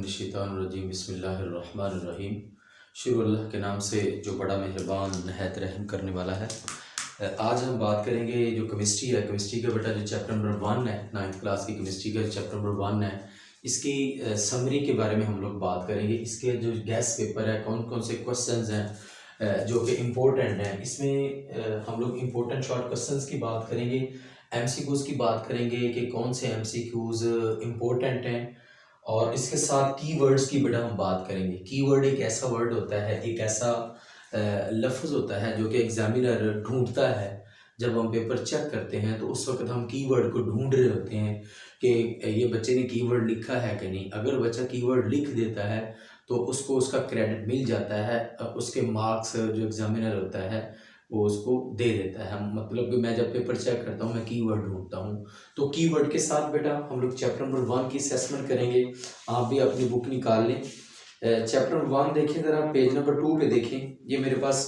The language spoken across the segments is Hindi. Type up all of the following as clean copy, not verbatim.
बिस्मिल्लाहिर्रहमानिर्रहीम बिस्मिल्लाहिर्रहमानिर्रहीम। शुरू अल्लाह के नाम से जो बड़ा मेहरबान नहायत रहम करने वाला है। आज हम बात करेंगे जो केमिस्ट्री है, केमिस्ट्री का बेटा जो चैप्टर नंबर 1 है, 9th क्लास की केमिस्ट्री का चैप्टर नंबर 1 है, इसकी समरी के बारे में हम लोग बात करेंगे। इसके जो गैस पेपर है, कौन कौन से क्वेश्चंस हैं जो कि इम्पोर्टेंट हैं, इसमें हम लोग इम्पोर्टेंट शॉर्ट क्वेश्चंस की बात करेंगे, एमसीक्यूज़ की बात करेंगे कि कौन से एमसीक्यूज़ इम्पोर्टेंट हैं, और इसके साथ कीवर्ड्स की बेटा हम बात करेंगे। कीवर्ड एक ऐसा वर्ड होता है, एक ऐसा लफ्ज़ होता है जो कि एग्जामिनर ढूंढता है। जब हम पेपर चेक करते हैं तो उस वक्त हम कीवर्ड को ढूंढ रहे होते हैं कि ये बच्चे ने कीवर्ड लिखा है कि नहीं। अगर बच्चा कीवर्ड लिख देता है तो उसको उसका क्रेडिट मिल जाता है, उसके मार्क्स जो एग्जामिनर होता है वो उसको दे देता है। मतलब कि मैं जब पेपर चेक करता हूँ मैं कीवर्ड ढूंढता हूँ। तो कीवर्ड के साथ बेटा हम लोग चैप्टर नंबर 1 की असेसमेंट करेंगे। आप भी अपनी बुक निकाल लें। चैप्टर नंबर 1 देखें ज़रा, पेज नंबर 2 पे देखें। ये मेरे पास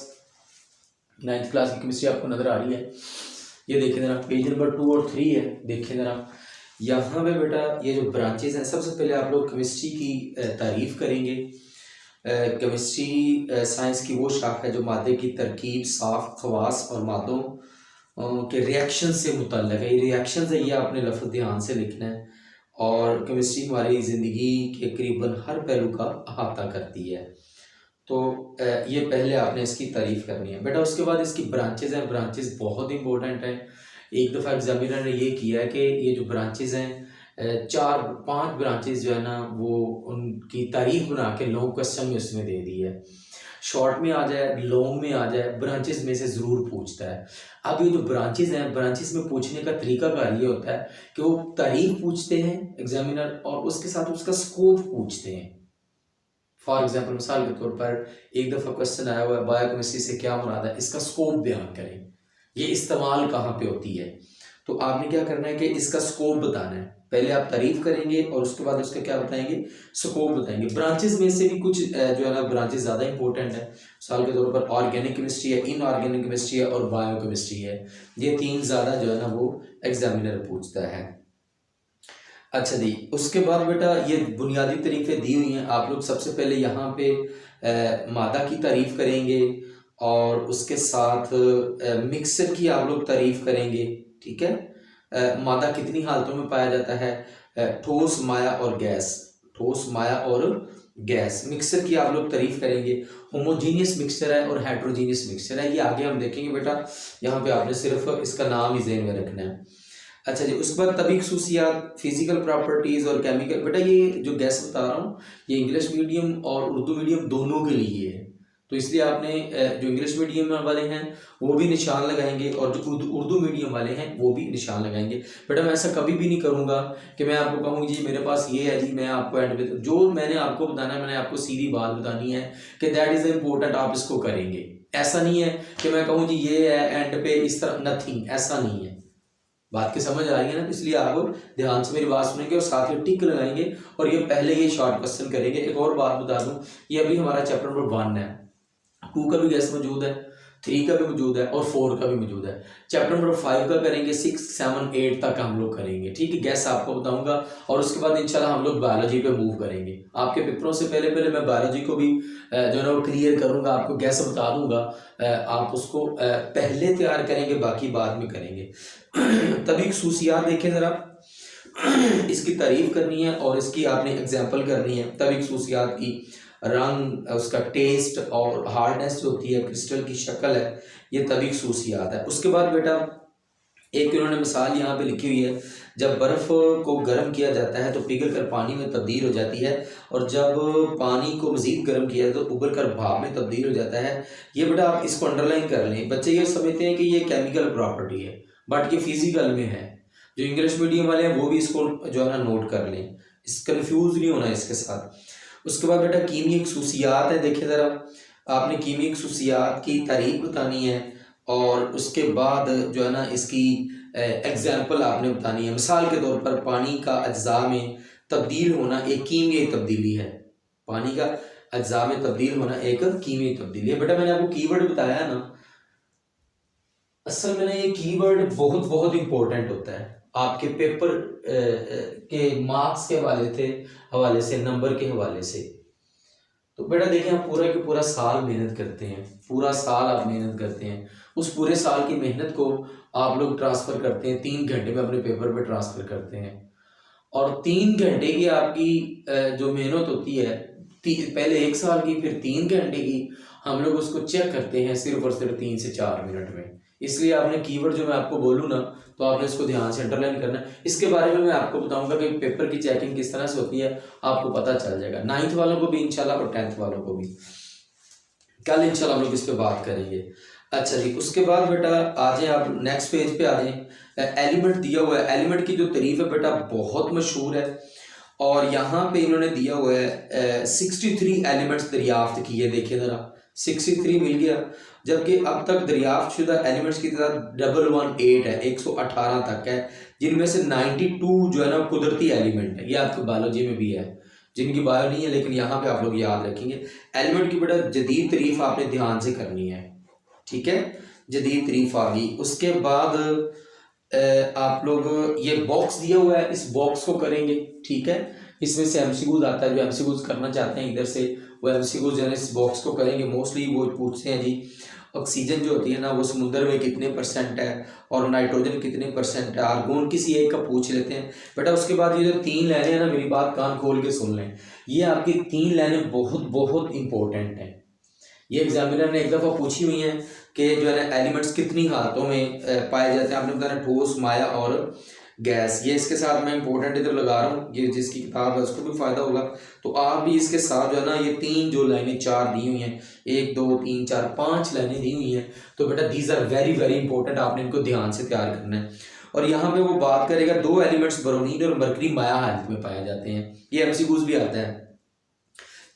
9th क्लास की केमिस्ट्री आपको नज़र आ रही है। ये देखें ज़रा, पेज नंबर 2 और 3 है। देखें ज़रा, यहाँ पे बेटा ये जो ब्रांचेज हैं, सबसे पहले आप लोग केमिस्ट्री की तारीफ़ करेंगे। केमिस्ट्री साइंस की वो शाख है जो मादे की तरकीब, साफ, खवास और मादों के रिएक्शन से मुतल्लक़ है। ये रिएक्शन है, ये आपने लफ्ज़ ध्यान से लिखना है। और केमिस्ट्री हमारी ज़िंदगी के करीबन हर पहलू का अहाता करती है। तो ये पहले आपने इसकी तारीफ़ करनी है बेटा। उसके बाद इसकी ब्रांचेज़ हैं, ब्रांचेज़ बहुत इंपॉर्टेंट हैं। एक दफ़ा एग्जामिनर ने ये किया है कि ये जो ब्रांचेज़ हैं 4-5 ब्रांचेज़ जो है ना वो उनकी तारीफ बना के लॉन्ग क्वेश्चन में उसमें दे दी है। शॉर्ट में आ जाए, लॉन्ग में आ जाए, ब्रांचेज़ में से ज़रूर पूछता है। अब ये जो ब्रांचेज़ हैं, ब्रांचेज़ में पूछने का तरीकाकार ये होता है कि वो तारीफ पूछते हैं एग्जामिनर और उसके साथ उसका स्कोप पूछते हैं। फॉर एग्जाम्पल, मिसाल के तौर पर एक दफ़ा क्वेश्चन आया हुआ है बायोकेमिस्ट्री से क्या मुराद है, इसका स्कोप बयान करें, ये इस्तेमाल कहाँ पे होती है। तो आपने क्या करना है कि इसका स्कोप बताना है। पहले आप तारीफ करेंगे और उसके बाद उसका क्या बताएंगे, स्कोप बताएंगे। ब्रांचेस में से भी कुछ जो है ना ब्रांचेस ज़्यादा इंपॉर्टेंट है। मिसाल के तौर पर ऑर्गेनिक केमिस्ट्री है, इनऑर्गेनिक केमिस्ट्री है और बायोकेमिस्ट्री है। ये 3 ज़्यादा जो है ना वो एग्जामिनर पूछता है। अच्छा जी, उसके बाद बेटा ये बुनियादी तरीक़े दी हुई हैं। आप लोग सबसे पहले यहाँ पे मादा की तारीफ़ करेंगे और उसके साथ मिक्सर की आप लोग तारीफ़ करेंगे। ठीक है, मादा कितनी हालतों में पाया जाता है, ठोस, माया और गैस। ठोस, माया और गैस। मिक्सर की आप लोग तारीफ़ करेंगे। होमोजीनियस मिक्सचर है और हेट्रोजीनियस मिक्सचर है, ये आगे हम देखेंगे बेटा। यहाँ पे आपने सिर्फ इसका नाम ही ज़हन में रखना है। अच्छा जी, उसके बाद तभी खसूसियात, फिजिकल प्रॉपर्टीज़ और केमिकल। बेटा ये जो गैस बता रहा हूँ ये इंग्लिश मीडियम और उर्दू मीडियम दोनों के लिए है, तो इसलिए आपने जो इंग्लिश मीडियम वाले हैं वो भी निशान लगाएंगे और जो उर्दू मीडियम वाले हैं वो भी निशान लगाएंगे। बेटा मैं ऐसा कभी भी नहीं करूँगा कि मैं आपको कहूँ जी मेरे पास ये है जी, मैं आपको एंड पे जो मैंने आपको बताना है मैंने आपको सीधी बात बतानी है कि दैट इज़ इम्पोर्टेंट, आप इसको करेंगे। ऐसा नहीं है कि मैं कहूँ जी ये है एंड पे इस तरह, नथिंग, ऐसा नहीं है। बात की समझ आ रही है ना, तो इसलिए आप ध्यान से मेरी बात सुनेंगे और साथ में टिक लगाएंगे और ये पहले ये शॉर्ट क्वेश्चन करेंगे। एक और बात बता दूं, ये अभी हमारा चैप्टर नंबर 1 है, 2 का भी गैस मौजूद है, 3 का भी मौजूद है और 4 का भी मौजूद है। चैप्टर नंबर 5 का करेंगे, 6, 7, 8 तक हम लोग करेंगे। ठीक है, गैस आपको बताऊंगा और उसके बाद इंशाल्लाह हम लोग बायोलॉजी पे मूव करेंगे। आपके पेपरों से पहले मैं बायोलॉजी को भी जो है ना वो क्लियर करूंगा, आपको गैस बता दूंगा, आप उसको पहले तैयार करेंगे, बाकी बाद में करेंगे। तभी खसूसियात देखें ज़रा, इसकी तारीफ करनी है और इसकी आपने एग्जाम्पल करनी है। तभी खसूसियात की रंग, उसका टेस्ट और हार्डनेस जो होती है, क्रिस्टल की शक्ल है, ये तभी खसूसियात है। उसके बाद बेटा एक इन्होंने मिसाल यहाँ पे लिखी हुई है, जब बर्फ़ को गर्म किया जाता है तो पिघल कर पानी में तब्दील हो जाती है और जब पानी को मज़ीद गर्म किया जाए तो उबल कर भाप में तब्दील हो जाता है। ये बेटा आप इसको अंडरलाइन कर लें। बच्चे ये समझते हैं कि ये केमिकल प्रॉपर्टी है, बट ये फिजिकल में है। जो इंग्लिश मीडियम वाले हैं वो भी इसको जो है ना नोट कर लें, इस कन्फ्यूज़ नहीं होना इसके साथ। उसके बाद बेटा कीमियाई खसूसियात है। देखिए ज़रा, आपने कीमियाई खसूसियात की तारीफ बतानी है और उसके बाद जो है ना इसकी एग्जाम्पल आपने बतानी है। मिसाल के तौर पर पानी का अज्जा में तब्दील होना एक कीमियाई तब्दीली है। पानी का अज्जा में तब्दील होना एक कीमियाई तब्दीली है। बेटा मैंने आपको कीवर्ड बताया ना, असल में ये कीवर्ड बहुत बहुत इंपॉर्टेंट होता है। आपके पेपर के मार्क्स के हवाले से नंबर के हवाले से। तो बेटा देखिए, आप पूरा के पूरा साल मेहनत करते हैं, पूरा साल आप मेहनत करते हैं, उस पूरे साल की मेहनत को आप लोग ट्रांसफ़र करते हैं 3 घंटे में, अपने पेपर पे ट्रांसफ़र करते हैं। और 3 घंटे की आपकी जो मेहनत होती है, पहले 1 साल की, फिर 3 घंटे की, हम लोग उसको चेक करते हैं सिर्फ और सिर्फ 3 से 4 मिनट में। इसलिए आपने कीवर्ड जो मैं आपको बोलूँ ना, तो आपने इसको ध्यान से अंडरलाइन करना है। इसके बारे में मैं आपको बताऊंगा कि पेपर की चेकिंग किस तरह से होती है, आपको पता चल जाएगा। 9th वालों को भी इंशाल्लाह और 10th वालों को भी। कल इंशाल्लाह हम लोग इस पे बात करेंगे। अच्छा जी, उसके बाद बेटा आ जाए आप नेक्स्ट पेज पे आ जाए। एलिमेंट दिया हुआ है, एलिमेंट की जो तारीफ है बेटा बहुत मशहूर है। और यहाँ पे इन्होंने दिया हुआ है 63 एलिमेंट्स दरियाफ्त किए। देखिए ज़रा, 63 मिल गया, जबकि अब तक दरियाफ्त शुदा एलिमेंट्स की तादाद 118 है, 118 तक है, जिनमें से 92 जो है ना कुदरती एलिमेंट है। ये आपकी बायोलॉजी में भी है, जिनकी बायो नहीं है लेकिन यहाँ पे आप लोग याद रखेंगे। एलिमेंट की बेटा जदीद तारीफ आपने ध्यान से करनी है, ठीक है, जदीद तारीफ आ गई। उसके बाद आप लोग ये बॉक्स दिया हुआ है, इस बॉक्स को करेंगे, ठीक है। इसमें से एमसीक्यूज आता है, जो एमसीक्यूज करना चाहते हैं इधर से वो एमसीक्यूज जो है इस बॉक्स को करेंगे। मोस्टली वो पूछते हैं जी ऑक्सीजन जो होती है ना वो समुद्र में कितने % है, और नाइट्रोजन कितने % है, आर्गोन किसी एक का पूछ लेते हैं बेटा। उसके बाद ये जो 3 लाइनें हैं ना, मेरी बात कान खोल के सुन लें, ये आपकी 3 लाइनें बहुत बहुत इंपॉर्टेंट हैं। ये एग्जामिनर ने एक दफ़ा पूछी हुई हैं कि जो है ना एलिमेंट्स कितनी हालतों में पाए जाते हैं। आपने बताया ठोस, माया और गैस। ये इसके साथ मैं इंपॉर्टेंट इधर लगा रहा हूँ, ये जिसकी किताब है उसको भी फ़ायदा होगा। तो आप भी इसके साथ जो है ना ये 3 जो लाइनें 4 दी हुई हैं, 1 2 3 4 5 लाइनें दी हुई हैं, तो बेटा these are very very important, आपने इनको ध्यान से तैयार करना है। और यहाँ पे वो बात करेगा 2 एलिमेंट्स ब्रोमीन और मरकरी माया हालत में पाए जाते हैं। ये एमसीक्यूज भी आता है।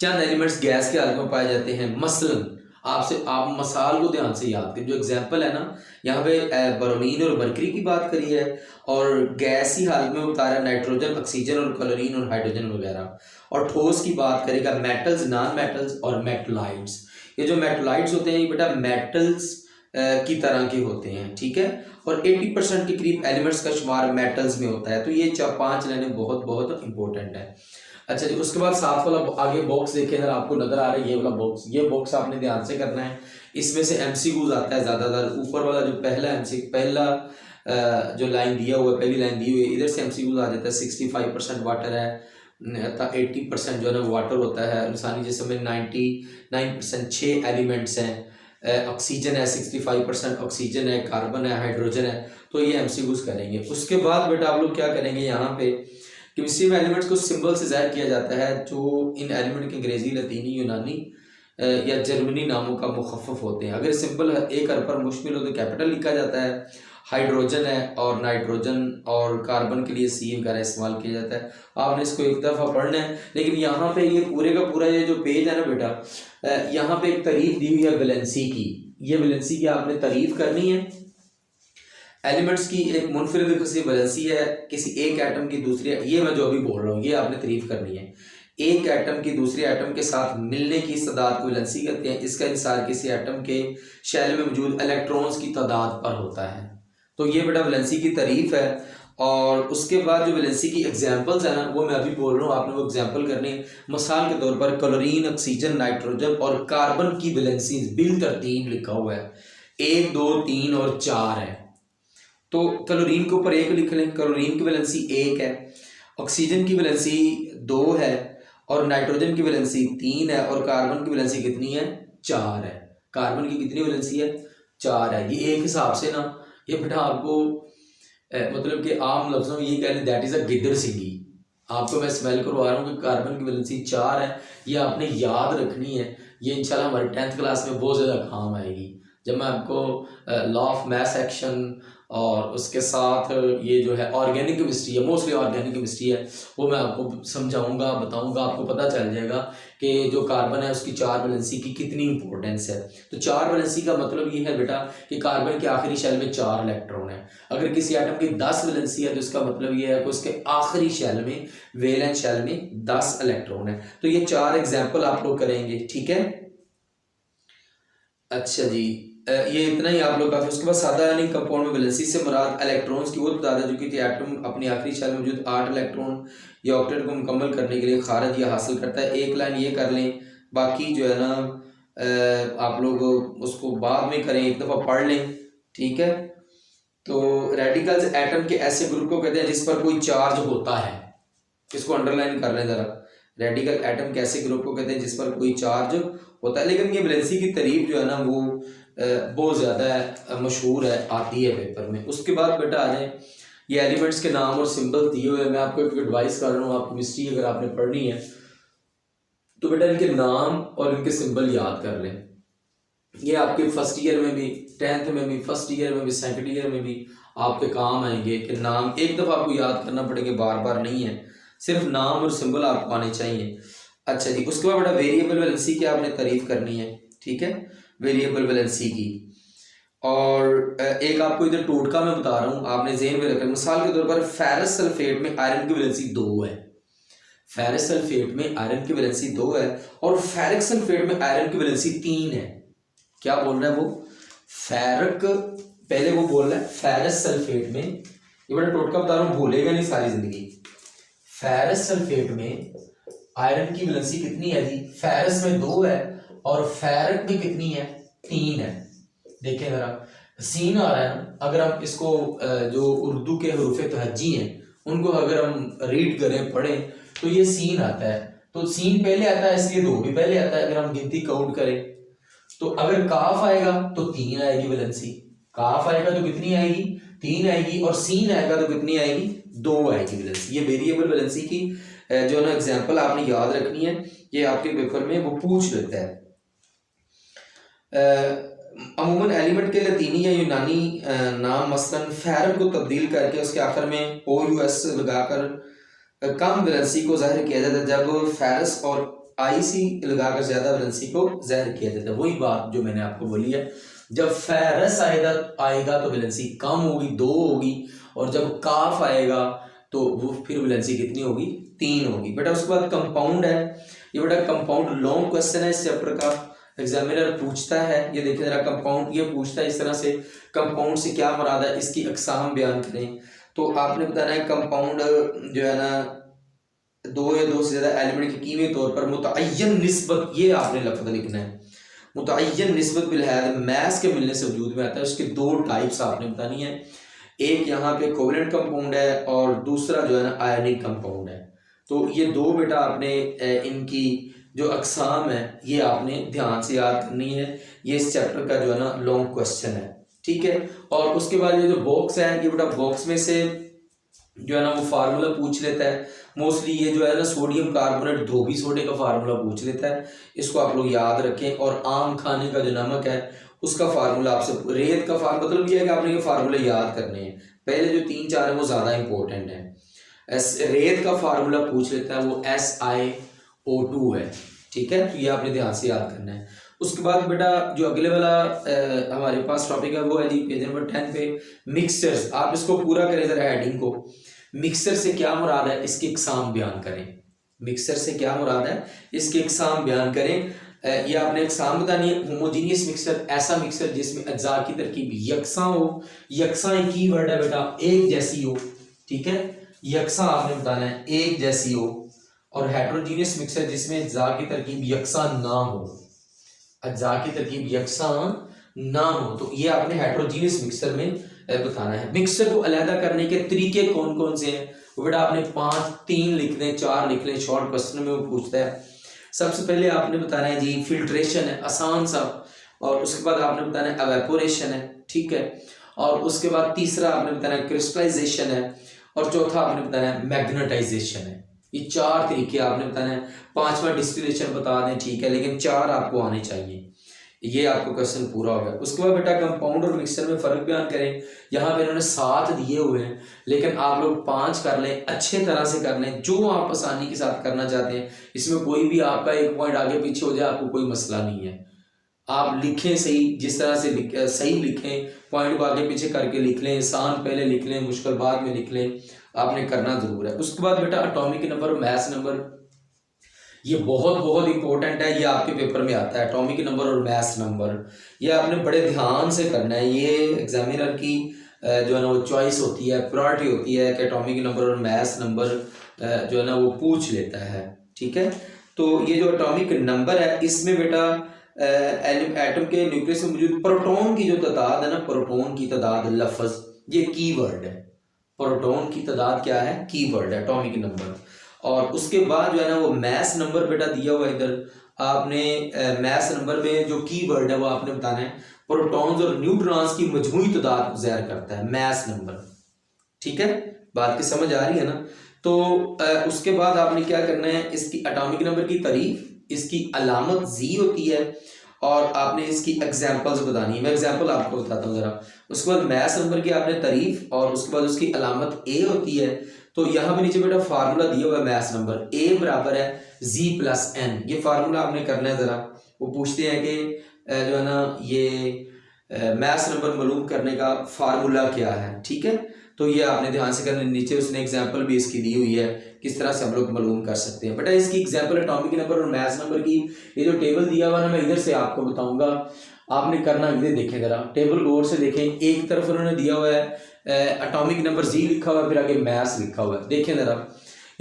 चंद एलिमेंट्स गैस के हालत में पाए जाते हैं। मसलन आप मसाल को ध्यान से याद करें, जो एग्जांपल है ना, यहाँ पे ब्रोमीन और मरकरी की बात करी है, और गैस ही हालत में बता रहा है नाइट्रोजन, ऑक्सीजन और क्लोरीन और हाइड्रोजन वगैरह। और ठोस की बात करेगा मेटल्स, नॉन मेटल्स और मेटलाइट्स। ये जो मेटलाइट्स होते हैं ये बेटा मेटल्स की तरह के होते हैं, ठीक है। और 80% के करीब एलिमेंट्स का शुमार मेटल्स में होता है। तो ये 5 लाइनें बहुत बहुत इंपॉर्टेंट है। अच्छा जी, उसके बाद 7 वाला आगे बॉक्स देखें, अगर आपको नजर आ रहा है ये वाला बॉक्स, ये बॉक्स आपने ध्यान से करना है। इसमें से एमसीक्यूज आता है ज़्यादातर। ऊपर वाला जो पहला जो लाइन दिया हुआ है, पहली लाइन दी हुई है, इधर से एमसीक्यूज आ जाता है। 65% वाटर है, 80% जो है ना वाटर होता है। इंसानी जिस्म में 99% 6 एलिमेंट्स हैं। ऑक्सीजन है 65% ऑक्सीजन है, कार्बन है, हाइड्रोजन है। तो ये एमसीक्यूज करेंगे। उसके बाद बेटा आप लोग क्या करेंगे, यहाँ पे केमिस्ट्री में एलिमेंट्स को सिंबल से ज़ाहिर किया जाता है, जो इन एलिमेंट के अंग्रेजी, लतीनी, यूनानी या जर्मनी नामों का मुखफ़फ़ होते हैं। अगर सिंबल एक हर्फ पर मुश्तमिल हो तो कैपिटल लिखा जाता है। हाइड्रोजन है और नाइट्रोजन और कार्बन के लिए सी वगैरह इस्तेमाल किया जाता है। आपने इसको एक दफ़ा पढ़ना है। लेकिन यहाँ पे ये पूरे का पूरा ये जो पेज है ना बेटा, यहाँ पे एक तारीफ दी हुई है वैलेंसी की। ये वैलेंसी की आपने तारीफ करनी है। एलिमेंट्स की एक मुनफरिद किस्म वैलेंसी है, किसी एक एटम की दूसरी, ये मैं जो अभी बोल रहा हूँ ये आपने तारीफ करनी है। एक एटम की दूसरे एटम के साथ मिलने की इस तादाद को वैलेंसी कहते हैं। इसका इंसार किसी एटम के शैल में मौजूद इलेक्ट्रॉन्स की तादाद पर होता है। तो ये बेटा वैलेंसी की तारीफ है। और उसके बाद जो वैलेंसी की एग्जाम्पल्स है ना, वो मैं अभी बोल रहा हूँ, आपने वो एग्जाम्पल करनी है। मिसाल के तौर पर क्लोरीन, ऑक्सीजन, नाइट्रोजन और कार्बन की वैलेंसी बिल तरतीब लिखा हुआ है, 1 2 3 और 4 है। तो क्लोरीन के ऊपर 1 लिख लें, क्लोरीन की वैलेंसी 1 है। ऑक्सीजन की वैलेंसी 2 है, और नाइट्रोजन की वैलेंसी 3 है, और कार्बन की वैलेंसी कितनी है, 4 है। कार्बन की कितनी वैलेंसी है, 4 है। ये एक हिसाब से ना, ये बेटा आपको मतलब कि आम लफ्ज़ों में ये कह लें, दैट इज़ अ गिद्दर सिंगी। आपको मैं स्मेल करवा रहा हूँ कि कार्बन की वैलेंसी 4 है। ये आपने याद रखनी है। ये इंशाल्लाह हमारी 10th क्लास में बहुत ज़्यादा काम आएगी, जब मैं आपको लॉ ऑफ मास एक्शन और उसके साथ ये जो है ऑर्गेनिक केमिस्ट्री है, मोस्टली ऑर्गेनिक केमिस्ट्री है, वो मैं आपको समझाऊंगा, बताऊंगा। आपको पता चल जाएगा कि जो कार्बन है उसकी 4 वैलेंसी की कितनी इंपॉर्टेंस है। तो 4 वैलेंसी का मतलब ये है बेटा कि कार्बन के आखिरी शेल में 4 इलेक्ट्रॉन है। अगर किसी एटम की 10 वैलेंसी है तो इसका मतलब ये है कि उसके आखिरी शेल में, वैलेंस शेल में 10 इलेक्ट्रॉन है। तो ये 4 एग्जाम्पल आप लोग करेंगे, ठीक है। अच्छा जी, ये इतना ही आप लोग काफ़ी। उसके बाद सादा यानी कंपाउंड में वैलेंसी से मुराद इलेक्ट्रॉन्स की वो तादाद है जो कि एटम अपनी आखिरी शेल में मौजूद 8 इलेक्ट्रॉन या ऑक्टेट को मुकम्मल करने के लिए खारिज या हासिल करता है। एक लाइन ये कर लें, बाकी जो है ना आप लोग उसको बाद में करें, एक दफ़ा पढ़ लें, ठीक है। तो रेडिकल्स एटम के ऐसे ग्रुप को कहते हैं जिस पर कोई चार्ज होता है। इसको अंडरलाइन कर लें ज़रा। रेडिकल एटम के ऐसे ग्रुप को कहते हैं जिस पर कोई चार्ज होता है। लेकिन ये वैलेंसी की तारीफ जो है ना वो बहुत ज़्यादा मशहूर है, आती है पेपर में। उसके बाद बेटा आ जाए, ये एलिमेंट्स के नाम और सिंबल दिए हुए हैं। मैं आपको एक एडवाइस कर रहा हूँ, आप केमिस्ट्री अगर आपने पढ़नी है तो बेटा इनके नाम और इनके सिंबल याद कर लें। ये आपके फर्स्ट ईयर में भी, 10th में भी, फर्स्ट ईयर में भी, सेकंड ईयर में भी आपके काम आएंगे कि नाम एक दफ़ा आपको याद करना पड़ेगा, बार बार नहीं है, सिर्फ नाम और सिंबल आपको आने चाहिए। अच्छा जी, उसके बाद बेटा वेरिएबल वैलेंसी की आपने तारीफ करनी है, ठीक है, वेरिएबल वैलेंसी की। और एक आपको इधर टोटका मैं बता रहा हूँ, आपने ज़हन में रखना। मिसाल के तौर पर फेरस सल्फेट में आयरन की वैलेंसी 2 है, फेरस सल्फेट में आयरन की वैलेंसी 2 है, और फेरिक सल्फेट में आयरन की वैलेंसी 3 है। क्या बोल रहा है वो? फेरिक, पहले वो बोल रहा है फेरस सल्फेट में, ये बड़ा टोटका बता रहा हूँ, भूलेगा नहीं सारी जिंदगी। फेरस सल्फेट में आयरन की वैलेंसी कितनी है जी? फेरस में 2 है और फेरिक में कितनी है? 3 है। देखें जरा, सीन आ रहा है ना, अगर हम इसको जो उर्दू के हरूफ तहज्जी हैं उनको अगर हम रीड करें, पढ़ें, तो ये सीन आता है। तो सीन पहले आता है इसलिए 2 भी पहले आता है। अगर हम गिनती काउंट करें तो अगर काफ आएगा तो 3 आएगी वैलेंसी, काफ आएगा तो कितनी आएगी? 3 आएगी, और सीन आएगा तो कितनी आएगी? 2 आएगी वैलेंसी। ये वेरिएबल वैलेंसी की जो ना एग्जांपल आपने याद रखनी है, ये आपके पेपर में वो पूछ लेता है। अमूमन एलिमेंट के लतीनी या यूनानी नाम मसलन फेरम को तब्दील करके उसके आखिर में OUS लगाकर कम वैलेंसी को जाहिर किया जाता है, जब फेरस और IC लगाकर ज्यादा वैलेंसी को जाहिर किया जाता है। वही बात जो मैंने आपको बोली है, जब फेरस आएगा तो वैलेंसी कम होगी, 2 होगी, और जब काफ आएगा तो वो फिर वैलेंसी कितनी होगी? 3 होगी। बेटा उसके बाद कंपाउंड है, ये बेटा कंपाउंड लॉन्ग क्वेश्चन है इस चैप्टर का, एग्जामिनर पूछता है। ये देखिए जरा, कंपाउंड ये पूछता है इस तरह से, कंपाउंड से क्या मुराद है, इसकी अकसाम बयान करें। तो आपने बताना है कंपाउंड जो है ना 2 या 2 से ज्यादा एलिमेंट की कीमी तौर पर मुतअय्यन निस्बत, ये आपने लफ्ज़ लिखना है, मुतअय्यन निस्बत बिलहद मैस के मिलने से वजूद में आता है। उसके 2 टाइप्स आपने बतानी है, एक यहाँ पे कोवेलेंट कंपाउंड है और दूसरा जो है ना आयनिक कंपाउंड है। तो ये 2 बेटा आपने इनकी जो अकसाम है ये आपने ध्यान से याद करनी है। ये इस चैप्टर का जो है ना लॉन्ग क्वेश्चन है, ठीक है। और उसके बाद ये जो बॉक्स है, ये बेटा बॉक्स में से जो है ना वो फार्मूला पूछ लेता है मोस्टली। ये जो है ना सोडियम कार्बोनेट धोबी सोडे का फार्मूला पूछ लेता है, इसको आप लोग याद रखें। और आम खाने का जो नमक है उसका फार्मूला आपसे, रेत का फार्मूला, मतलब ये है कि आपने ये फार्मूले याद करने हैं। पहले जो 3-4 है वो ज़्यादा इंपॉर्टेंट है। रेत का फार्मूला पूछ लेता है, वो SiO2 है, ठीक है। तो ये आपने ध्यान से याद करना है। उसके बाद बेटा जो अगले वाला हमारे पास टॉपिक है वो है जी पेज नंबर 10 पे मिक्सचर्स। आप इसको पूरा करें जरा हेडिंग को, मिक्सचर से क्या मुराद है इसकी इकसाम बयान करें। मिक्सचर से क्या मुराद है इसकी इकसाम बयान करें। ये आपने इकसाम बतानी है। होमोजीनियस मिक्सचर, ऐसा मिक्सचर जिसमें अज्जा की तरकीब यकसा हो, यकसा एक की वर्ड है बेटा, एक जैसी हो, ठीक है, यकसा आपने बताना है, एक जैसी हो। और हेट्रोजीनियस मिक्सचर जिसमें अज्जा की तरकीब यकसा ना हो, अज्जा की तरकीब यकसा ना हो, तो ये आपने हेट्रोजीनियस मिक्सचर में बताना है। मिक्सचर को अलहदा करने के तरीके कौन कौन से हैं वो बेटा आपने 3 लिख दें, 4 लिख लें, शॉर्ट क्वेश्चन में वो पूछता है। सबसे पहले आपने बताना है जी फिल्ट्रेशन है, आसान सा, और उसके बाद आपने बताना है एवेपोरेशन है, ठीक है, और उसके बाद तीसरा आपने बताना है क्रिस्टलाइजेशन है, और चौथा आपने बताना है मैग्नेटाइजेशन है। ये 4 तरीके आपने बताना है। 5वां डिस्टिलेशन बता दें, ठीक है, लेकिन 4 आपको आने चाहिए। ये आपको क्वेश्चन पूरा हो गया। उसके बाद बेटा कंपाउंड और मिक्सचर में फ़र्क बयान करें। यहाँ पे इन्होंने 7 दिए हुए हैं, लेकिन आप लोग 5 कर लें, अच्छे तरह से कर लें, जो आप आसानी के साथ करना चाहते हैं। इसमें कोई भी आपका 1 पॉइंट आगे पीछे हो जाए, आपको कोई मसला नहीं है। आप लिखें सही, जिस तरह से सही लिखें, पॉइंट को आगे पीछे करके लिख लें, आसान पहले लिख लें, मुश्किल बाद में लिख लें, आपने करना ज़रूर है। उसके बाद बेटा एटॉमिक नंबर और मैथ्स नंबर, ये बहुत बहुत इंपॉर्टेंट है, ये आपके पेपर में आता है, एटॉमिक नंबर और मास नंबर। ये आपने बड़े ध्यान से करना है, ये एग्जामिनर की जो है ना वो चॉइस होती है, प्रायोरिटी होती है कि एटॉमिक नंबर और मास नंबर जो है ना वो पूछ लेता है। ठीक है, तो ये जो एटॉमिक नंबर है इसमें बेटा एटम के न्यूक्लियस में मौजूद प्रोटॉन की जो तादाद है ना, प्रोटॉन की तादाद लफ्ज ये कीवर्ड है। प्रोटॉन की तादाद क्या है, कीवर्ड है एटॉमिक नंबर। और उसके बाद जो है ना वो मैस नंबर बेटा दिया हुआ है इधर, आपने मैस नंबर में जो कीवर्ड है वो आपने बताना है प्रोटॉन्स और न्यूट्रॉन्स की मजमूई तादाद को ज़ाहिर करता है मैस नंबर। ठीक है, बात की समझ आ रही है ना। तो उसके बाद आपने क्या करना है, इसकी एटॉमिक नंबर की तारीफ, इसकी अलामत जी होती है और आपने इसकी एग्जांपल्स बतानी है। मैं एग्जांपल आपको बताता हूँ जरा। उसके बाद मैस नंबर की आपने तारीफ और उसके बाद उसकी अलामत ए होती है। तो यहाँ पे नीचे बेटा फार्मूला दिया हुआ है मैस नंबर, ए बराबर है जी प्लस एन। ये फार्मूला आपने करना है जरा। वो पूछते हैं कि जो है ना ये मैस नंबर मालूम करने का फार्मूला क्या है। ठीक है, तो ये आपने ध्यान से करना। नीचे उसने एग्जांपल भी इसकी दी हुई है किस तरह से हम लोग मालूम कर सकते हैं। बेटा इसकी एग्जांपल एटॉमिक नंबर और मैस नंबर की ये जो टेबल दिया हुआ है मैं इधर से आपको बताऊंगा, आपने करना इधर देखें जरा, टेबल गौर से देखें। एक तरफ उन्होंने दिया हुआ है एटॉमिक नंबर जी लिखा हुआ है, फिर आगे मैस लिखा हुआ है। देखें जरा,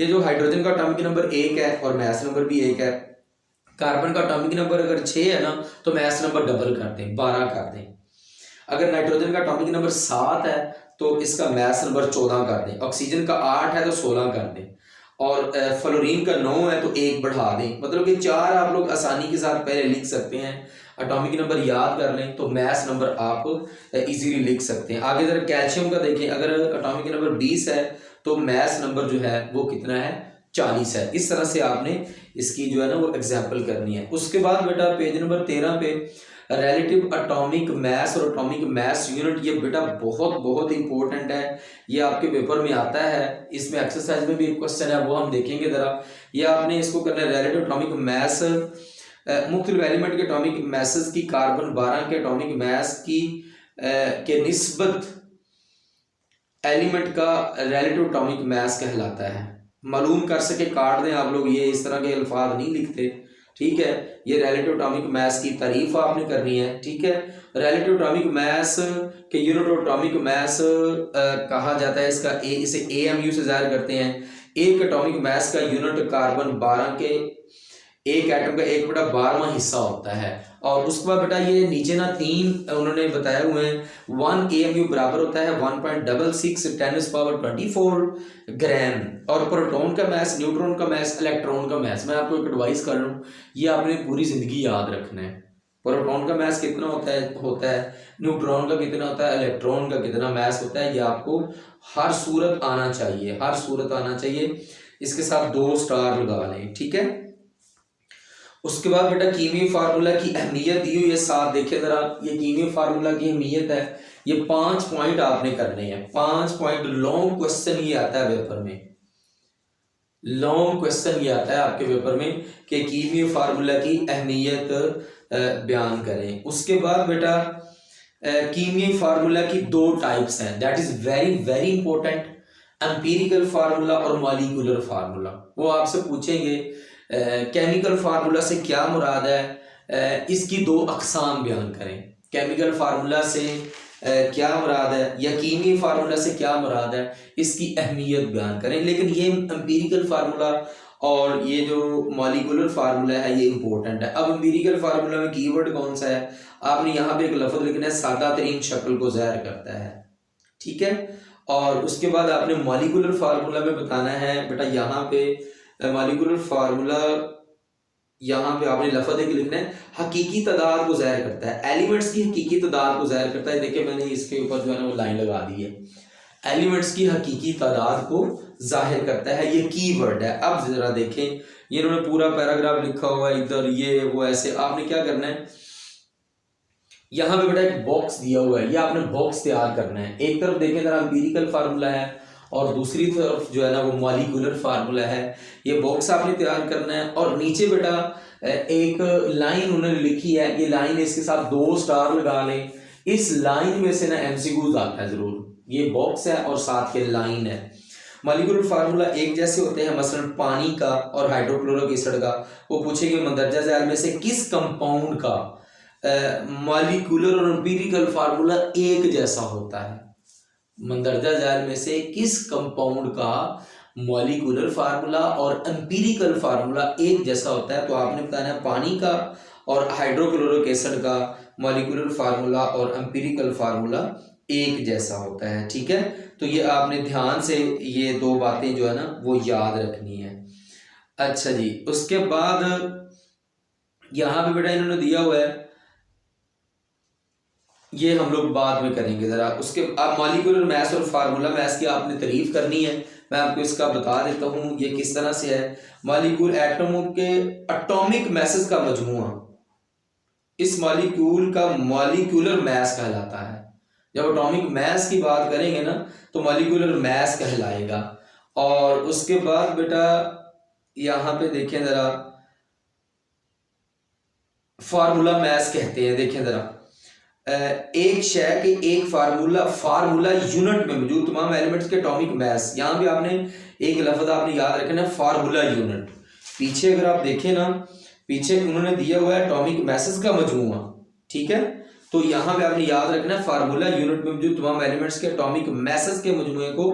ये जो हाइड्रोजन का एटॉमिक नंबर 1 है और मैस नंबर भी 1 है। कार्बन का एटॉमिक नंबर अगर 6 है ना तो मैस नंबर डबल कर दें, 12 कर दें। अगर नाइट्रोजन का एटॉमिक नंबर 7 है तो इसका मैस नंबर 14 कर दें। ऑक्सीजन का 8 है तो 16 कर दें। और फ्लोरीन का 9 है तो 1 बढ़ा दें। मतलब कि 4 आप लोग आसानी के साथ पहले लिख सकते हैं। एटॉमिक नंबर याद कर लें तो मैस नंबर आप इजीली लिख सकते हैं। आगे जरा कैल्शियम का देखें, अगर एटॉमिक नंबर 20 है तो मैस नंबर जो है वो कितना है, 40 है। इस तरह से आपने इसकी जो है ना वो एग्जाम्पल करनी है। उसके बाद बेटा पेज नंबर 13 पे रिलेटिव एटॉमिक मास और एटॉमिक मास यूनिट, ये बेटा बहुत बहुत इंपॉर्टेंट है, ये आपके पेपर में आता है। इसमें एक्सरसाइज में भी एक क्वेश्चन है वो हम देखेंगे जरा। ये आपने इसको करना है रिलेटिव एटॉमिक मास, मुख्तलिफ एलिमेंट के एटॉमिक मासेस की कार्बन 12 के एटॉमिक मास की के निस्बत एलिमेंट का रिलेटिव एटॉमिक मास कहलाता है। मालूम कर सके काट दें आप लोग, ये इस तरह के अल्फाज नहीं लिखते। ठीक है, ये रिलेटिव एटॉमिक मास की तारीफ आपने करनी है। ठीक है, रिलेटिव एटॉमिक मास के यूनिट ऑफ एटॉमिक मास कहा जाता है इसका इसे AMU से जाहिर करते हैं। एक एटॉमिक मास का यूनिट कार्बन 12 के एक एटम का 1/12वां हिस्सा होता है। और उसके बाद बेटा ये नीचे ना 3 उन्होंने बताए हुए हैं। 1 AMU बराबर होता है 1.66 10⁻24 ग्राम। और प्रोटॉन का मास, न्यूट्रॉन का मास, इलेक्ट्रॉन का मास, मैं आपको एक एडवाइस कर रहा हूँ, ये आपने पूरी जिंदगी याद रखना है। प्रोटॉन का मास कितना होता है, न्यूट्रॉन का कितना होता है, इलेक्ट्रॉन का कितना मास होता है, ये आपको हर सूरत आना चाहिए, हर सूरत आना चाहिए। इसके साथ 2 स्टार लगा लें। ठीक है, उसके बाद बेटा कीमियाई फार्मूला की अहमियत दी हुई है साथ, देखिए जरा। ये कीमियाई फार्मूला की अहमियत है, ये 5 पॉइंट आपने करने हैं। 5 पॉइंट लॉन्ग क्वेश्चन ये आता है पेपर में, लॉन्ग क्वेश्चन ये आता है आपके पेपर में कि कीमियाई फार्मूला की अहमियत बयान करें। उसके बाद बेटा कीमियाई फार्मूला की 2 टाइप्स हैं, that is very very important, empirical formula और मॉलिक्यूलर फार्मूला। वो आपसे पूछेंगे केमिकल फार्मूला से क्या मुराद है, इसकी 2 अकसाम बयान करें। केमिकल फार्मूला से क्या मुराद है या कीमियाई फार्मूला से क्या मुराद है, इसकी अहमियत बयान करें। लेकिन ये एम्पिरिकल फार्मूला और ये जो मॉलिक्यूलर फार्मूला है ये इंपॉर्टेंट है। अब एम्पिरिकल फार्मूला में कीवर्ड कौन सा है, आपने यहाँ पे एक लफ्ज लिखना है, सादा तरीन शक्ल को ज़ाहिर करता है। ठीक है, और उसके बाद आपने मॉलिक्यूलर फार्मूला में बताना है बेटा, यहाँ पे मॉलिक्यूलर फार्मूला यहाँ पे आपने लफ्ज एक लिखना है, हकीकी तादाद को ज़ाहिर करता है, एलिमेंट्स की हकीकी तादाद को ज़ाहिर करता है। देखिए मैंने इसके ऊपर जो है ना वो लाइन लगा दी है, एलिमेंट्स की हकीकी तादाद को जाहिर करता है, ये कीवर्ड है। अब जरा देखें, ये इन्होंने पूरा पैराग्राफ लिखा हुआ है इधर, ये वो ऐसे। आपने क्या करना है, यहाँ पे बेटा एक बॉक्स दिया हुआ है, ये आपने बॉक्स तैयार करना है। एक तरफ देखें जरा एम्पिरिकल फार्मूला है और दूसरी तरफ जो है ना वो मॉलिक्यूलर फार्मूला है। ये बॉक्स आपने तैयार करना है और नीचे बेटा एक लाइन उन्होंने लिखी है, ये लाइन इसके साथ 2 स्टार लगा लें। इस लाइन में से ना MCQs आता है जरूर, ये बॉक्स है और साथ के लाइन है। मॉलिक्यूलर फार्मूला एक जैसे होते हैं, मसलन पानी का और हाइड्रोक्लोरिक एसिड का। वो पूछेंगे मंदरजा झैल में से किस कंपाउंड का मॉलिक्यूलर और एम्पिरिकल फार्मूला एक जैसा होता है। मंदरजा झैल में से किस कंपाउंड का मॉलिक्यूलर फार्मूला और एम्पिरिकल फार्मूला एक जैसा होता है। तो आपने बताना है पानी का और हाइड्रोक्लोरिक एसिड का मॉलिक्यूलर फार्मूला और एम्पिरिकल फार्मूला एक जैसा होता है। ठीक है, तो ये आपने ध्यान से ये दो बातें जो है ना वो याद रखनी है। अच्छा जी, उसके बाद यहां पे बेटा इन्होंने दिया हुआ है, ये हम लोग बाद में करेंगे जरा। उसके अब मॉलिक्यूलर मास और फार्मूला मास की आपने तारीफ करनी है। मैं आपको इसका बता देता हूँ ये किस तरह से है। मॉलिक्यूल एटमों के एटॉमिक मैसेज का मजमुआ इस मॉलिक्यूल का मॉलिक्यूलर मास कहलाता है। जब एटॉमिक मास की बात करेंगे ना तो मॉलिक्यूलर मास कहलाएगा। और उसके बाद बेटा यहां पे देखें जरा, फार्मूला मास कहते हैं। देखें जरा, एक शय के एक फार्मूला यूनिट में मौजूद तमाम एलिमेंट्स के एटॉमिक मास। यहां भी आपने एक लफ्ज आपने याद रखना है, फार्मूला यूनिट। पीछे अगर आप देखें ना, पीछे उन्होंने दिया हुआ है एटॉमिक मैसेज का मजमूआ। ठीक है, तो यहां पे आपने याद रखना है फार्मूला यूनिट में मौजूद तमाम एलिमेंट्स के एटॉमिक मैसेज के मजमूए को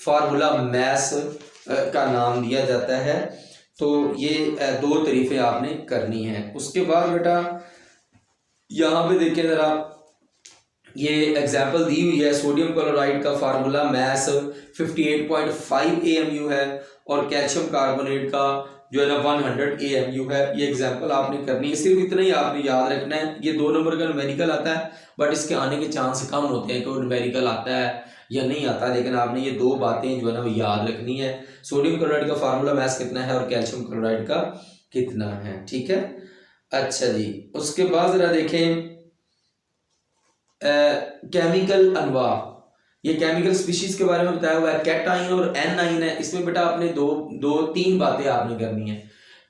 फार्मूला मास का नाम दिया जाता है। तो ये दो तरीफे आपने करनी है। उसके बाद बेटा यहां पे देखिए जरा, ये एग्जाम्पल दी हुई है। सोडियम क्लोराइड का फार्मूला मास 58.5 AMU है और कैल्शियम कार्बोनेट का जो है ना 100 AMU है। ये एग्जाम्पल आपने करनी है, सिर्फ इतना ही आपने याद रखना है। ये 2 नंबर का न्यूमेरिकल आता है, बट इसके आने के चांस कम होते हैं कि वो न्यूमेरिकल आता है या नहीं आता, लेकिन आपने ये 2 बातें जो है ना वो याद रखनी है। सोडियम क्लोराइड का फार्मूला मास कितना है और कैल्शियम क्लोराइड का कितना है। ठीक है, अच्छा जी, उसके बाद जरा देखें केमिकल अनवा। ये केमिकल स्पीशीज के बारे में बताया हुआ है, कैटाइन और एनाइन है। इसमें बेटा आपने दो तीन बातें आपने करनी है।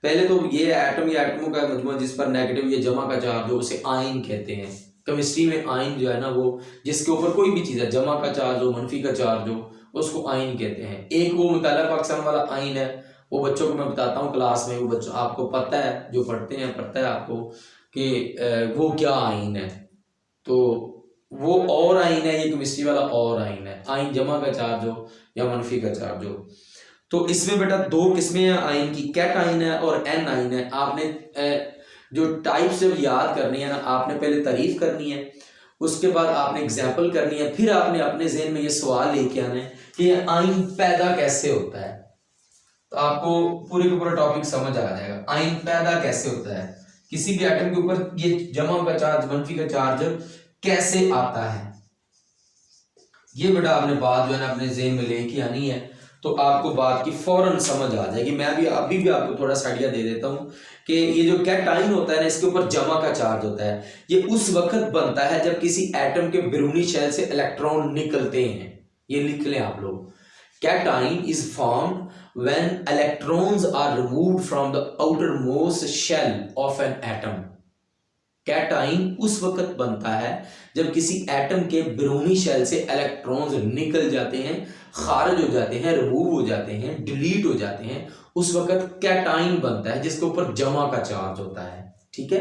पहले तो ये एटम या एटमों का मजमूआ जिस पर नेगेटिव या जमा का चार्ज हो उसे आयन कहते हैं। केमिस्ट्री में आयन जो है ना वो जिसके ऊपर कोई भी चीज है जमा का चार्ज हो मनफी का चार्ज हो उसको आयन कहते हैं। एक वो मुताला पाकिस्तान वाला आयन है, वो बच्चों को मैं बताता हूँ क्लास में, वो बच्चों आपको पता है, जो पढ़ते हैं पता है आपको कि वो क्या आयन है। तो वो और आयन है, ये केमिस्ट्री वाला और आयन है। आयन जमा का चार्ज हो या मनफी का चार्ज हो। तो इसमें बेटा 2 किस्में हैं आयन की, कैटाइन है और एनाइन है। आपने जो टाइप्स जब याद करनी है ना, आपने पहले तारीफ करनी है, उसके बाद आपने एग्जाम्पल करनी है, फिर आपने अपने ज़हन में ये सवाल लेके आना है कि ये आयन पैदा कैसे होता है। तो आपको पूरे का पूरा टॉपिक समझ आ जाएगा। आयन पैदा कैसे होता है, किसी भी एटम के ऊपर ये जमा का चार्ज मनफी का चार्ज कैसे आता है, ये बेटा आपने बात जो है ना अपने ज़हन में लेके आनी है। तो आपको बात की फौरन समझ आ जाएगी। मैं भी अभी भी आपको थोड़ा सा आइडिया दे देता हूँ कि ये जो कैटाइन होता है ना, इसके ऊपर जमा का चार्ज होता है। ये उस वक्त बनता है जब किसी एटम के बैरूनी शेल से इलेक्ट्रॉन निकलते हैं। ये लिख लें आप लोग, cation is formed when electrons are removed from the outermost shell of an atom. Cation उस वक्त बनता है जब किसी एटम के बैरूनी शेल से इलेक्ट्रॉन्स निकल जाते हैं, खारिज हो जाते हैं, रिमूव हो जाते हैं, डिलीट हो जाते हैं, उस वक्त कैटाइन बनता है जिसके ऊपर जमा का चार्ज होता है। ठीक है,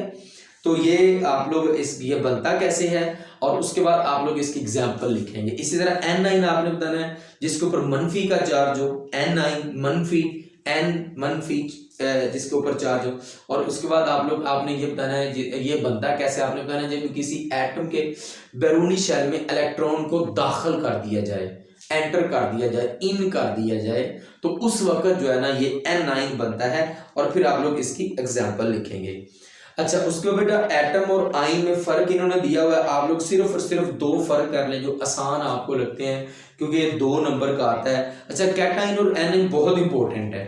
तो ये आप लोग ये बनता कैसे है और उसके बाद आप लोग इसकी एग्जाम्पल लिखेंगे। इसी तरह एनाइन आपने बताना है जिसके ऊपर मनफी का चार्ज हो, एनाइन मनफी, एन मनफी जिसके ऊपर चार्ज हो। और उसके बाद आपने ये बताना है ये बनता कैसे, आपने बताना है जब किसी एटम के बैरूनी शेल में इलेक्ट्रॉन को दाखिल कर दिया जाए, एंटर कर दिया जाए, इन कर दिया जाए, तो उस वक्त जो है ना ये एनाइन बनता है। और फिर आप लोग इसकी एग्जाम्पल लिखेंगे। अच्छा, उसके बेटा एटम और आयन में फर्क इन्होंने दिया हुआ है। आप लोग सिर्फ और सिर्फ 2 फर्क कर लें जो आसान आपको लगते हैं, क्योंकि ये 2 नंबर का आता है। अच्छा, कैटाइन और एनाइन बहुत इंपॉर्टेंट है।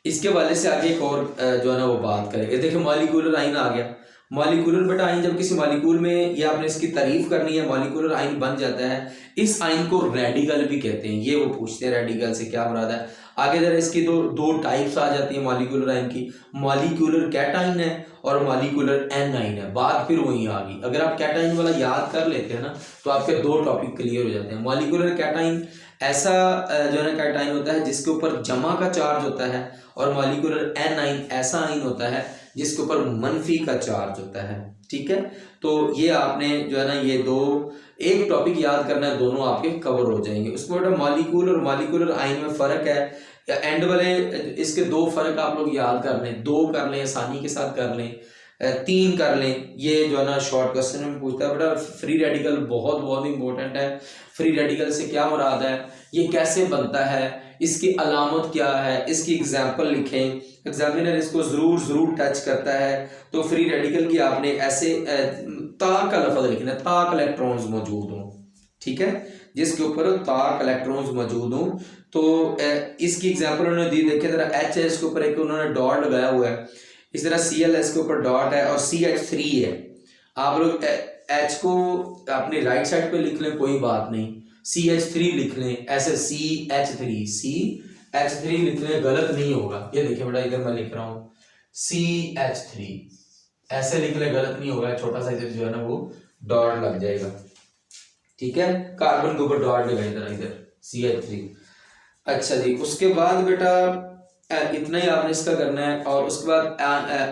इसके वाले से आगे एक और जो है ना वो बात करेंगे। देखिए मॉलिक्यूलर आयन आ गया। मॉलिक्यूलर बेटा आयन जब किसी मॉलिक्यूल में ये आपने इसकी तारीफ करनी है, मॉलिक्यूलर आयन बन जाता है। इस आयन को रेडिकल भी कहते हैं। ये वो पूछते हैं रेडिकल से क्या मुराद है। आगे जरा इसकी दो टाइप्स आ जाती है मॉलिक्यूलर आयन की, मॉलिक्यूलर कैटाइन है और मॉलिक्यूलर एनाइन है। बात फिर वही आ गई। अगर आप कैटाइन वाला याद कर लेते हैं ना तो आपके 2 टॉपिक क्लियर हो जाते हैं। मॉलिक्यूलर कैटाइन ऐसा जो है ना कैटाइन होता है जिसके ऊपर जमा का चार्ज होता है, और मॉलिक्यूलर एनाइन ऐसा आइन होता है जिसके ऊपर मनफी का चार्ज होता है। ठीक है, तो ये आपने जो है ना ये दो एक टॉपिक याद करना है, दोनों आपके कवर हो जाएंगे। उसके बाद मॉलिक्यूल और मॉलिक्यूलर आइन में फ़र्क है, एंड वाले इसके दो फर्क आप लोग याद कर लें, दो कर लें, आसानी के साथ कर लें, तीन कर लें। ये जो है ना शॉर्ट क्वेश्चन में पूछता है बेटा। फ्री रेडिकल बहुत बहुत इंपॉर्टेंट है। फ्री रेडिकल से क्या मुराद है, ये कैसे बनता है, इसकी अलामत क्या है, इसकी एग्जाम्पल लिखें। एग्जामिनर इसको जरूर टच करता है। तो फ्री रेडिकल की आपने ऐसे ताक का लफ्ज लिखना है, ताक इलेक्ट्रॉन्स मौजूद हों। ठीक है, जिसके ऊपर ताक इलेक्ट्रॉन्स मौजूद हों। तो इसकी एग्जाम्पल उन्होंने दी, देखिए जरा एच है, इसके ऊपर एक उन्होंने डॉट लगाया हुआ है। इस तरह Cl है, इसके ऊपर डॉट है, और CH3 है। आप लोग H को अपनी राइट साइड पे लिख लें, कोई बात नहीं, CH3 लिख लें, ऐसे CH3 लिख लें, गलत नहीं होगा। ये देखिए बेटा, इधर मैं लिख रहा हूँ CH3, ऐसे लिख लें, गलत नहीं होगा। छोटा सा इधर जो है ना वो डॉट लग जाएगा। ठीक है, कार्बन के ऊपर डॉट लगाए इधर CH3। अच्छा जी, उसके बाद बेटा इतना ही आपने इसका करना है। और उसके बाद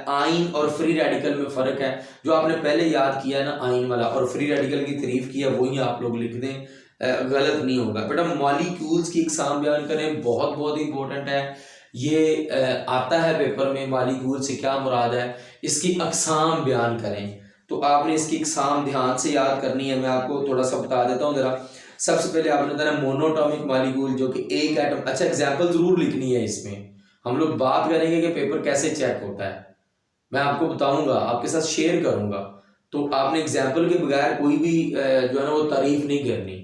आइन और फ्री रेडिकल में फ़र्क है, जो आपने पहले याद किया है ना आइन वाला, और फ्री रेडिकल की तारीफ की है, वही आप लोग लिख दें, गलत नहीं होगा। बेटा मॉलिक्यूल्स की इकसाम बयान करें, बहुत बहुत इंपॉर्टेंट है। ये आता है पेपर में, मॉलिक्यूल से क्या मुराद है, इसकी अकसाम बयान करें। तो आपने इसकी इकसाम ध्यान से याद करनी है। मैं आपको थोड़ा सा बता देता हूँ जरा। सबसे पहले आपने बताना मोनोटॉमिक मॉलिक्यूल, जो कि एक एटम। अच्छा, एग्जाम्पल जरूर लिखनी है इसमें। हम लोग बात करेंगे कि पेपर कैसे चेक होता है, मैं आपको बताऊंगा, आपके साथ शेयर करूंगा। तो आपने एग्जाम्पल के बगैर कोई भी जो है ना वो तारीफ नहीं करनी।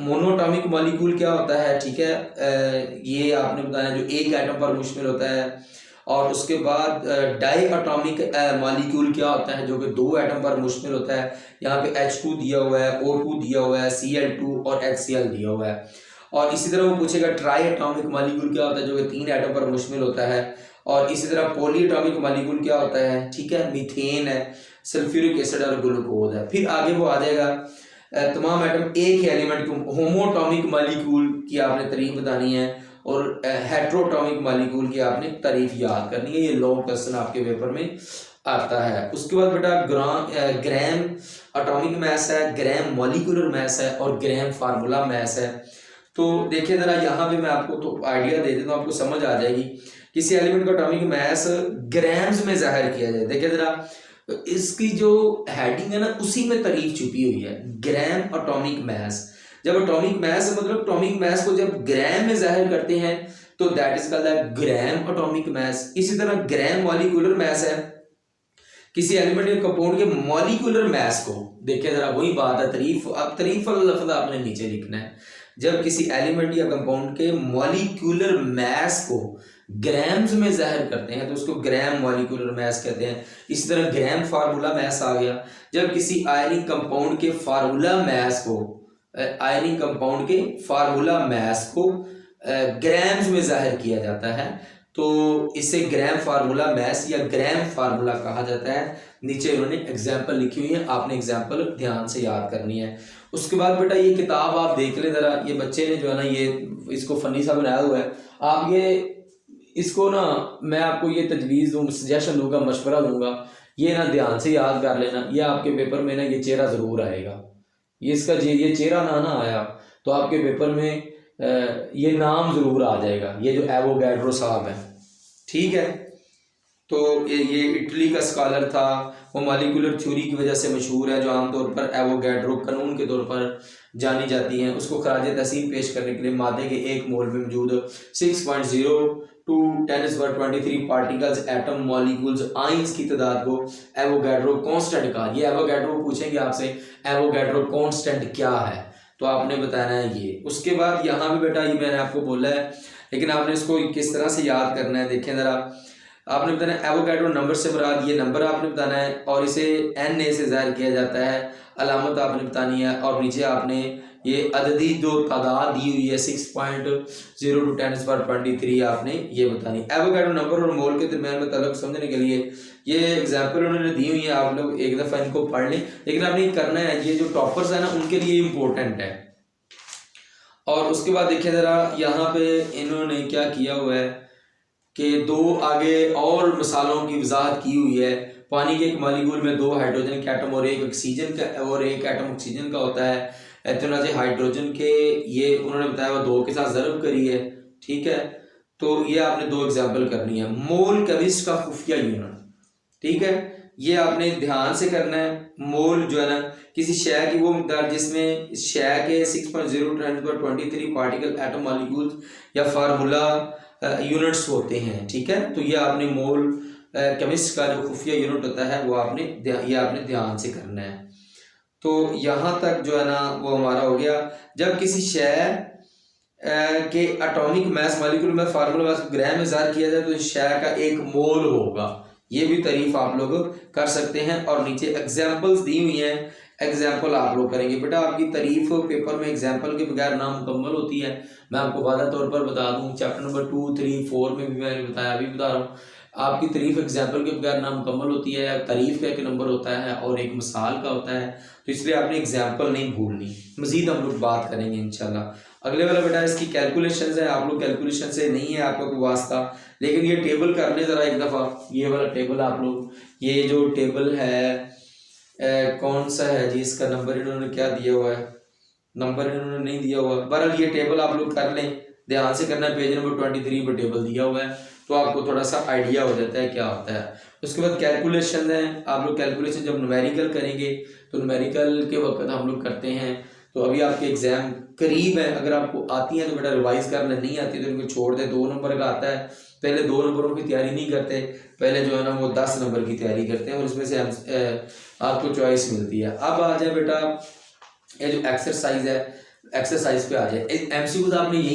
मोनोटॉमिक मॉलिक्यूल क्या होता है, ठीक है, ये आपने बताया जो एक एटम पर मुश्तमिल होता है। और उसके बाद डाई एटॉमिक मॉलिक्यूल क्या होता है, जो कि दो एटम पर मुश्तमिल होता है। यहाँ पे H2 दिया हुआ है, O2 दिया हुआ है, Cl2 और HCl दिया हुआ है। और इसी तरह वो पूछेगा ट्राई एटॉमिक मॉलिक्यूल क्या होता है, जो कि तीन एटम पर मुश्तमिल होता है। और इसी तरह पॉली एटॉमिक मॉलिक्यूल क्या होता है, ठीक है, मीथेन है, सल्फ्यूरिक एसिड और ग्लूकोज है। फिर आगे वो आ जाएगा तमाम एटम एक ही एलिमेंट को। होमोटॉमिक मॉलिक्यूल की आपने तारीफ बतानी है, और हेट्रोटॉमिक मॉलिक्यूल की आपने तारीफ याद करनी है। ये लॉन्ग क्वेश्चन आपके पेपर में आता है। उसके बाद बेटा ग्राम एटॉमिक मास है, ग्राम मॉलिक्यूलर मास है, और ग्राम फार्मूला मास है। तो देखिए जरा, यहाँ पे मैं आपको तो आइडिया दे देता हूँ, आपको समझ आ जाएगी। किसी एलिमेंट का एटॉमिक मास ग्राम्स में जाहिर किया जाए। देखिए जरा, इसकी जो हेडिंग है ना, उसी में तारीफ छुपी हुई है, ग्राम एटॉमिक मास। जब एटॉमिक मास मतलब एटॉमिक मास को जब ग्राम में जाहिर करते हैं, तो that is called gram atomic mass. इसी तरह ग्राम मॉलिक्यूलर मास है, किसी एलिमेंट या कंपाउंड के मॉलिक्यूलर मास को। देखिए जरा, वही बात है, तारीफ। अब तारीफ वाला लफ्ज आपने नीचे लिखना है। जब किसी एलिमेंट या कंपाउंड के मॉलिक्यूलर मास को ग्राम्स में जाहिर करते हैं, तो उसको ग्राम मॉलिक्यूलर मास कहते हैं। इसी तरह ग्राम फार्मूला मास आ गया, जब किसी आयनिक कंपाउंड के फार्मूला मास को आयनिक कंपाउंड के फार्मूला मास को ग्राम्स में जाहिर किया जाता है, तो इसे ग्राम फार्मूला मास या ग्राम फार्मूला कहा जाता है। नीचे उन्होंने एग्जाम्पल लिखी हुई है, आपने एग्जाम्पल ध्यान से याद करनी है। उसके बाद बेटा ये किताब आप देख लें जरा, ये बच्चे ने जो है ना ये इसको फनी सा बनाया हुआ है। आप ये इसको ना, मैं आपको ये तजवीज़ दूँ, सजेशन दूंगा, मशवरा दूंगा, ये ना ध्यान से याद कर लेना। ये आपके पेपर में ना ये चेहरा ज़रूर आएगा। ये इसका ये चेहरा ना आया तो आपके पेपर में ये नाम ज़रूर आ जाएगा, ये जो एवोगैड्रो साहब है। ठीक है, तो ये इटली का स्कॉलर था, वो मॉलिक्यूलर थ्योरी की वजह से मशहूर है, जो आमतौर पर एवोगैड्रो कानून के तौर पर जानी जाती हैं। उसको खराज तहसीन पेश करने के लिए मादे के एक मोल में मौजूद 6.0 to 10⁻23 particles, atom, molecules, ions की तादाद को एवोगैड्रो कांस्टेंट कहा। ये एवोगैड्रो पूछेंगे आपसे, एवोगैड्रो कांस्टेंट क्या है, तो आपने बताना है ये। उसके बाद यहाँ भी बेटा ये मैंने आपको बोला है, लेकिन आपने इसको किस तरह से याद करना है। देखें ज़रा, आपने बताना है एवोगैड्रो नंबर से मुराद, ये नंबर आपने बताना है, और इसे Na से ज़ाहिर किया जाता है। अलामत आपने बतानी है, और नीचे आपने ये अददी जो तादाद दी हुई है 6.0 to 10⁻23 आपने ये बतानी। एवोगैड्रो नंबर और मोल के दरमियान में तल्लुक़ समझने के लिए ये एग्जाम्पल उन्होंने दी हुई है, आप लोग एक दफ़ा इनको पढ़ लें। लेकिन आपने करना है, ये जो टॉपर्स है ना, उनके लिए इम्पोर्टेंट है। और उसके बाद देखिए ज़रा यहाँ पे इन्होंने क्या किया हुआ है कि दो आगे और मिसालों की वजाहत की हुई है। पानी के एक मॉलिक्यूल में दो हाइड्रोजन के एटम और एक ऑक्सीजन का और एक एटम ऑक्सीजन का होता है। इतना से हाइड्रोजन के ये उन्होंने बताया वो दो के साथ ज़रब करी है, ठीक है। तो ये आपने दो एग्जाम्पल करनी है। मोल केमिस्ट का खुफिया यूनिट, ठीक है, ये आपने ध्यान से करना है। मोल जो है ना किसी शय की वो मकदार जिसमें शय के 6.0 × 10⁻23 पार्टिकल एटम मॉलिक्यूल्स या फार्मूला यूनिट्स होते हैं, ठीक है। तो ये आपने मोल केमिस्ट का जो खुफिया यूनिट होता है वो आपने ध्यान से करना है। तो यहाँ तक जो है ना वो हमारा हो गया। जब किसी शय के एटॉमिक मास मॉलिक्यूल में फार्मूला मास ग्राम में ज़ाहिर किया जाए तो इस शय का एक मोल होगा। ये भी तारीफ आप लोग कर सकते हैं। और नीचे एग्जाम्पल्स दी हुई हैं, एग्जाम्पल आप लोग करेंगे। बेटा आपकी तारीफ पेपर में एग्जाम्पल के बगैर नामुकम्मल होती है। मैं आपको वादा तौर पर बता दूं, चैप्टर नंबर 2, 3, 4 में भी मैंने बताया, अभी बता रहा हूँ, आपकी तारीफ एग्जाम्पल के बगैर नामुकम्मल होती है। तारीफ का एक नंबर होता है और एक मिसाल का होता है, तो इसलिए आपने एग्जाम्पल नहीं भूलनी। मजीद हम लोग बात करेंगे इंशाल्लाह। अगले वाला बेटा इसकी कैलकुलेशंस है। आप लोग कैलकुलेशन से नहीं है आपका कोई वास्ता, लेकिन ये टेबल कर लें ज़रा एक दफ़ा। ये वाला टेबल आप लोग, ये जो टेबल है कौन सा है जी, इसका नंबर इन्होंने क्या दिया हुआ है, नंबर इन्होंने नहीं दिया हुआ। बहरहाल ये टेबल आप लोग कर लें, ध्यान से करना है। पेज नंबर 23 पर टेबल दिया हुआ है, तो आपको थोड़ा सा आइडिया हो जाता है क्या होता है। उसके बाद कैलकुलेशन है। आप लोग कैलकुलेशन जब न्यूमेरिकल करेंगे तो न्यूमेरिकल के वक्त हम लोग करते हैं। तो अभी आपके एग्जाम करीब है, अगर आपको आती है तो बेटा रिवाइज कर लें, नहीं आती तो इनको छोड़ दें। 2 नंबर का आता है, पहले 2 नंबरों की तैयारी नहीं करते, पहले जो है ना वो 10 नंबर की तैयारी करते हैं और इसमें से आपको चॉइस मिलती है। अब आ जाए बेटा ये जो एक्सरसाइज है, एक्सरसाइज पे आ जाए। एमसीक्यूज आपने यही